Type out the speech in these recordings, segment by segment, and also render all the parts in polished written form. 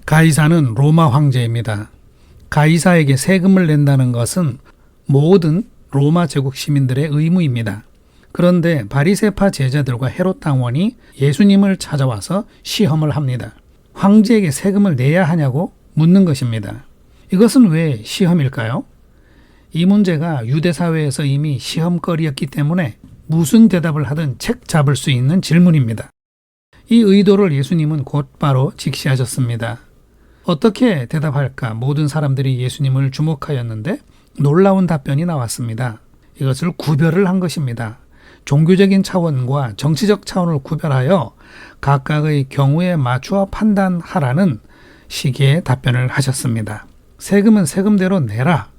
가이사는 로마 황제입니다. 가이사에게 세금을 낸다는 것은 모든 로마 제국 시민들의 의무입니다. 그런데 바리새파 제자들과 헤롯 당원이 예수님을 찾아와서 시험을 합니다. 황제에게 세금을 내야 하냐고 묻는 것입니다. 이것은 왜 시험일까요? 이 문제가 유대 사회에서 이미 시험거리였기 때문에 무슨 대답을 하든 책 잡을 수 있는 질문입니다. 이 의도를 예수님은 곧바로 직시하셨습니다. 어떻게 대답할까 모든 사람들이 예수님을 주목하였는데 놀라운 답변이 나왔습니다. 이것을 구별을 한 것입니다. 종교적인 차원과 정치적 차원을 구별하여 각각의 경우에 맞추어 판단하라는 식의 답변을 하셨습니다. 세금은 세금대로 내라.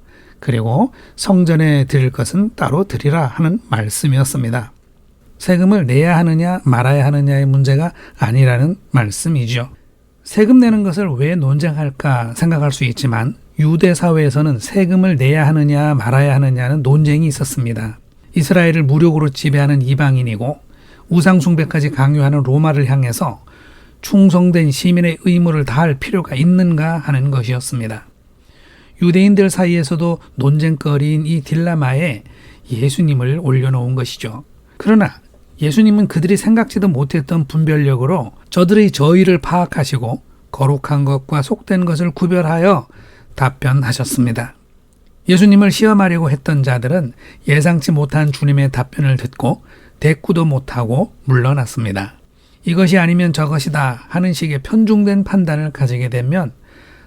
그리고 성전에 드릴 것은 따로 드리라 하는 말씀이었습니다. 세금을 내야 하느냐 말아야 하느냐의 문제가 아니라는 말씀이죠. 세금 내는 것을 왜 논쟁할까 생각할 수 있지만 유대 사회에서는 세금을 내야 하느냐 말아야 하느냐는 논쟁이 있었습니다. 이스라엘을 무력으로 지배하는 이방인이고 우상숭배까지 강요하는 로마를 향해서 충성된 시민의 의무를 다할 필요가 있는가 하는 것이었습니다. 유대인들 사이에서도 논쟁거리인 이 딜레마에 예수님을 올려놓은 것이죠. 그러나 예수님은 그들이 생각지도 못했던 분별력으로 저들의 저의를 파악하시고 거룩한 것과 속된 것을 구별하여 답변하셨습니다. 예수님을 시험하려고 했던 자들은 예상치 못한 주님의 답변을 듣고 대꾸도 못하고 물러났습니다. 이것이 아니면 저것이다 하는 식의 편중된 판단을 가지게 되면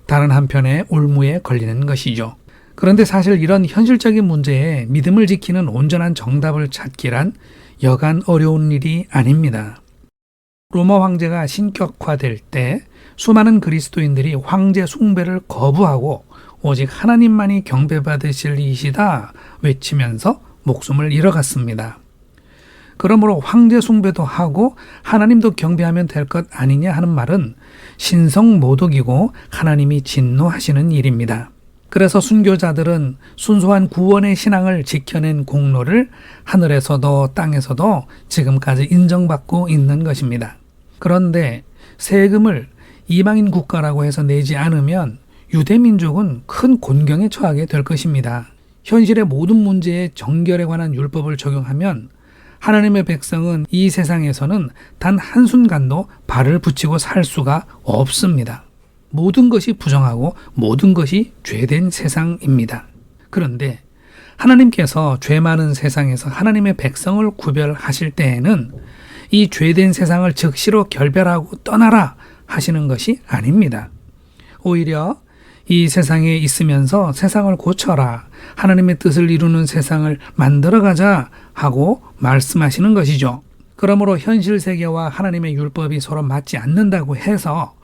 다른 한편의 올무에 걸리는 것이죠. 그런데 사실 이런 현실적인 문제에 믿음을 지키는 온전한 정답을 찾기란 여간 어려운 일이 아닙니다. 로마 황제가 신격화될 때 수많은 그리스도인들이 황제 숭배를 거부하고 오직 하나님만이 경배받으실 이시다 외치면서 목숨을 잃어갔습니다. 그러므로 황제 숭배도 하고 하나님도 경배하면 될 것 아니냐 하는 말은 신성모독이고 하나님이 진노하시는 일입니다. 그래서 순교자들은 순수한 구원의 신앙을 지켜낸 공로를 하늘에서도 땅에서도 지금까지 인정받고 있는 것입니다. 그런데 세금을 이방인 국가라고 해서 내지 않으면 유대민족은 큰 곤경에 처하게 될 것입니다. 현실의 모든 문제에 정결에 관한 율법을 적용하면 하나님의 백성은 이 세상에서는 단 한순간도 발을 붙이고 살 수가 없습니다. 모든 것이 부정하고 모든 것이 죄된 세상입니다. 그런데 하나님께서 죄 많은 세상에서 하나님의 백성을 구별하실 때에는 이 죄된 세상을 즉시로 결별하고 떠나라 하시는 것이 아닙니다. 오히려 이 세상에 있으면서 세상을 고쳐라, 하나님의 뜻을 이루는 세상을 만들어가자 하고 말씀하시는 것이죠. 그러므로 현실 세계와 하나님의 율법이 서로 맞지 않는다고 해서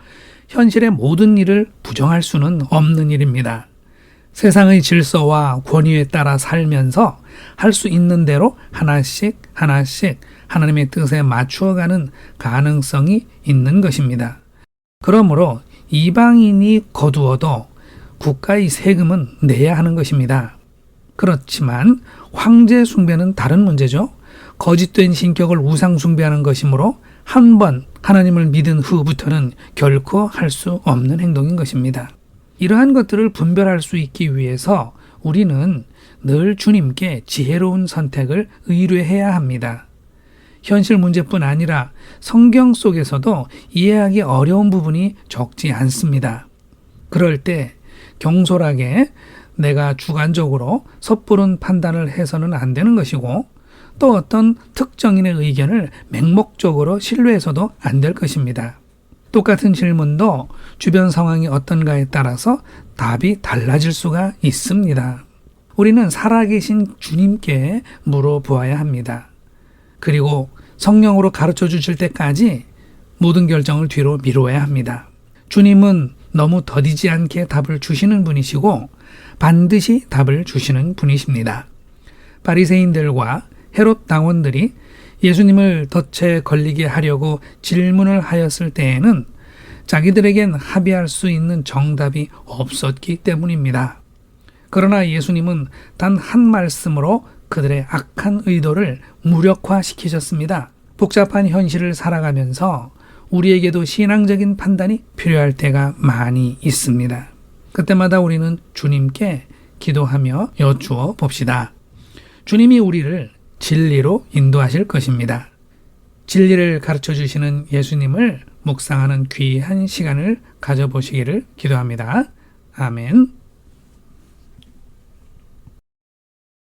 현실의 모든 일을 부정할 수는 없는 일입니다. 세상의 질서와 권위에 따라 살면서 할 수 있는 대로 하나씩 하나님의 뜻에 맞추어가는 가능성이 있는 것입니다. 그러므로 이방인이 거두어도 국가의 세금은 내야 하는 것입니다. 그렇지만 황제 숭배는 다른 문제죠. 거짓된 신격을 우상 숭배하는 것이므로 한 번 하나님을 믿은 후부터는 결코 할 수 없는 행동인 것입니다. 이러한 것들을 분별할 수 있기 위해서 우리는 늘 주님께 지혜로운 선택을 의뢰해야 합니다. 현실 문제뿐 아니라 성경 속에서도 이해하기 어려운 부분이 적지 않습니다. 그럴 때 경솔하게 내가 주관적으로 섣부른 판단을 해서는 안 되는 것이고 또 어떤 특정인의 의견을 맹목적으로 신뢰해서도 안 될 것입니다. 똑같은 질문도 주변 상황이 어떤가에 따라서 답이 달라질 수가 있습니다. 우리는 살아계신 주님께 물어보아야 합니다. 그리고 성령으로 가르쳐 주실 때까지 모든 결정을 뒤로 미루어야 합니다. 주님은 너무 더디지 않게 답을 주시는 분이시고 반드시 답을 주시는 분이십니다. 바리새인들과 헤롯 당원들이 예수님을 덫에 걸리게 하려고 질문을 하였을 때에는 자기들에겐 합의할 수 있는 정답이 없었기 때문입니다. 그러나 예수님은 단 한 말씀으로 그들의 악한 의도를 무력화시키셨습니다. 복잡한 현실을 살아가면서 우리에게도 신앙적인 판단이 필요할 때가 많이 있습니다. 그때마다 우리는 주님께 기도하며 여쭈어 봅시다. 주님이 우리를 진리로 인도하실 것입니다. 진리를 가르쳐 주시는 예수님을 묵상하는 귀한 시간을 가져보시기를 기도합니다. 아멘.